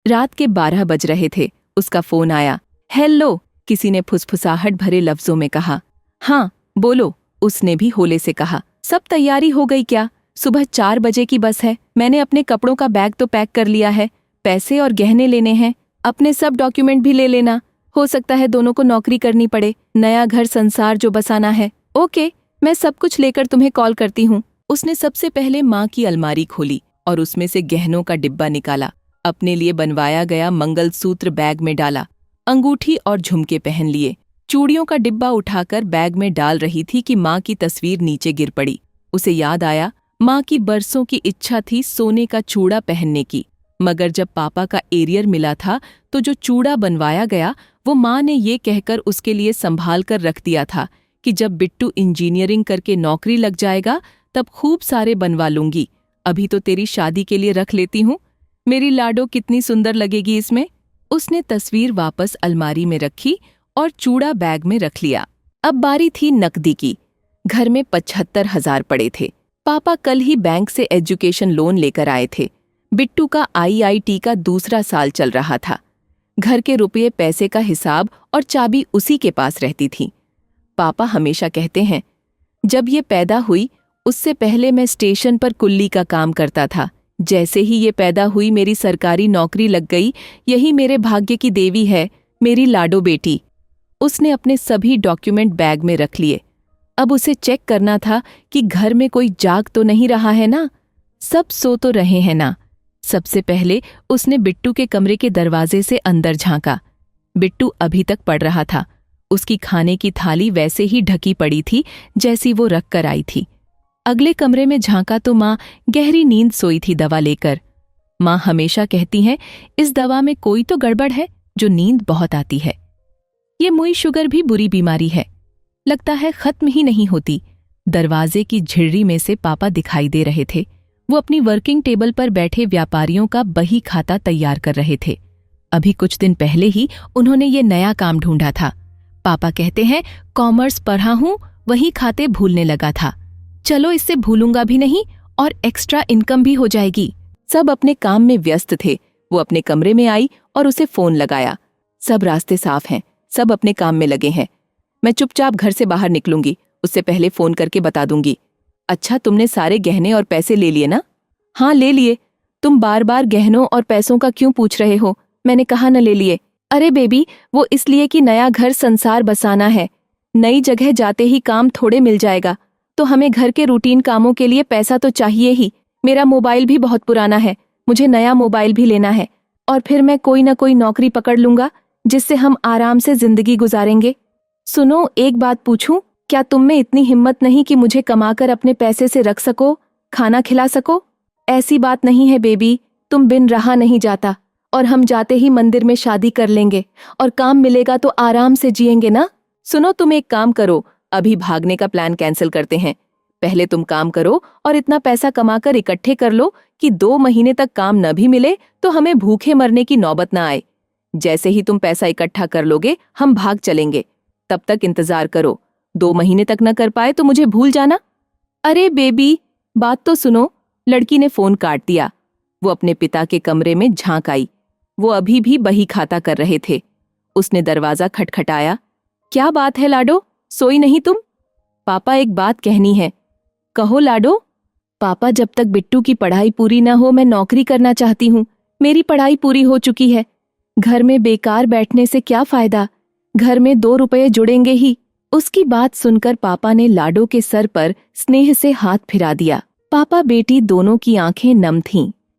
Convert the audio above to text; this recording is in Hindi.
रात के 12 बज रहे थे। उसका फोन आया। हेलो, किसी ने फुसफुसाहट भरे लफ्जों में कहा। हाँ बोलो, उसने भी होले से कहा। सब तैयारी हो गई क्या? सुबह 4 बजे की बस है। मैंने अपने कपड़ों का बैग तो पैक कर लिया है। पैसे और गहने लेने हैं। अपने सब डॉक्यूमेंट भी ले लेना। हो सकता है दोनों को नौकरी करनी पड़े। नया घर संसार जो बसाना है। ओके, मैं सब कुछ लेकर तुम्हें कॉल करती हूँ। उसने सबसे पहले माँ की अलमारी खोली और उसमें से गहनों का डिब्बा निकाला। अपने लिए बनवाया गया मंगलसूत्र बैग में डाला। अंगूठी और झुमके पहन लिए। चूड़ियों का डिब्बा उठाकर बैग में डाल रही थी कि माँ की तस्वीर नीचे गिर पड़ी। उसे याद आया, माँ की बरसों की इच्छा थी सोने का चूड़ा पहनने की, मगर जब पापा का एरियर मिला था तो जो चूड़ा बनवाया गया वो माँ ने ये कहकर उसके लिए संभाल कर रख दिया था कि जब बिट्टू इंजीनियरिंग करके नौकरी लग जाएगा तब खूब सारे बनवा लूंगी। अभी तो तेरी शादी के लिए रख लेती हूँ। मेरी लाडो कितनी सुंदर लगेगी इसमें। उसने तस्वीर वापस अलमारी में रखी और चूड़ा बैग में रख लिया। अब बारी थी नकदी की। घर में 75,000 पड़े थे। पापा कल ही बैंक से एजुकेशन लोन लेकर आए थे। बिट्टू का IIT का दूसरा साल चल रहा था। घर के रुपये पैसे का हिसाब और चाबी उसी के पास रहती थी। पापा हमेशा कहते हैं, जब ये पैदा हुई उससे पहले मैं स्टेशन पर कुल्ली का काम करता था। जैसे ही ये पैदा हुई मेरी सरकारी नौकरी लग गई। यही मेरे भाग्य की देवी है, मेरी लाडो बेटी। उसने अपने सभी डॉक्यूमेंट बैग में रख लिए। अब उसे चेक करना था कि घर में कोई जाग तो नहीं रहा है ना, सब सो तो रहे हैं ना। सबसे पहले उसने बिट्टू के कमरे के दरवाजे से अंदर झांका। बिट्टू अभी तक पढ़ रहा था। उसकी खाने की थाली वैसे ही ढकी पड़ी थी जैसी वो रख कर आई थी। अगले कमरे में झांका तो माँ गहरी नींद सोई थी दवा लेकर। माँ हमेशा कहती हैं, इस दवा में कोई तो गड़बड़ है जो नींद बहुत आती है। ये मुई शुगर भी बुरी बीमारी है, लगता है खत्म ही नहीं होती। दरवाजे की झिर्री में से पापा दिखाई दे रहे थे। वो अपनी वर्किंग टेबल पर बैठे व्यापारियों का बही खाता तैयार कर रहे थे। अभी कुछ दिन पहले ही उन्होंने ये नया काम ढूंढा था। पापा कहते हैं, कॉमर्स पढ़ा हूं, वही खाते भूलने लगा था। चलो इससे भूलूंगा भी नहीं और एक्स्ट्रा इनकम भी हो जाएगी। सब अपने काम में व्यस्त थे। वो अपने कमरे में आई और उसे फोन लगाया। सब रास्ते साफ हैं, सब अपने काम में लगे हैं। मैं चुपचाप घर से बाहर निकलूंगी, उससे पहले फोन करके बता दूंगी। अच्छा, तुमने सारे गहने और पैसे ले लिए ना? हाँ ले लिए। तुम बार बार गहनों और पैसों का क्यों पूछ रहे हो? मैंने कहा न ले लिए। अरे बेबी, वो इसलिए कि नया घर संसार बसाना है। नई जगह जाते ही काम थोड़े मिल जाएगा, तो हमें घर के रूटीन कामों के लिए पैसा तो चाहिए ही। मेरा मोबाइल भी बहुत पुराना है, मुझे नया मोबाइल भी लेना है। और फिर मैं कोई न कोई नौकरी पकड़ लूंगा जिससे हम आराम से जिंदगी गुजारेंगे। सुनो, एक बात पूछूं, क्या तुम में इतनी हिम्मत नहीं कि मुझे कमाकर अपने पैसे से रख सको, खाना खिला सको? ऐसी बात नहीं है बेबी, तुम बिन रहा नहीं जाता। और हम जाते ही मंदिर में शादी कर लेंगे और काम मिलेगा तो आराम से जिएंगे ना। सुनो, तुम एक काम करो, अभी भागने का प्लान कैंसिल करते हैं। पहले तुम काम करो और इतना पैसा कमाकर इकट्ठे कर लो कि 2 महीने तक काम न भी मिले तो हमें भूखे मरने की नौबत न आए। जैसे ही तुम पैसा इकट्ठा कर लोगे हम भाग चलेंगे। तब तक इंतजार करो। 2 महीने तक न कर पाए तो मुझे भूल जाना। अरे बेबी, बात तो सुनो। लड़की ने फोन काट दिया। वो अपने पिता के कमरे में झांक आई। वो अभी भी बही खाता कर रहे थे। उसने दरवाजा खटखटाया। क्या बात है लाडो, सोई नहीं तुम? पापा, एक बात कहनी है। कहो लाडो। पापा, जब तक बिट्टू की पढ़ाई पूरी न हो मैं नौकरी करना चाहती हूँ। मेरी पढ़ाई पूरी हो चुकी है। घर में बेकार बैठने से क्या फायदा? घर में 2 रुपये जुड़ेंगे ही। उसकी बात सुनकर पापा ने लाडो के सर पर स्नेह से हाथ फिरा दिया। पापा बेटी दोनों की आंखें नम थीं।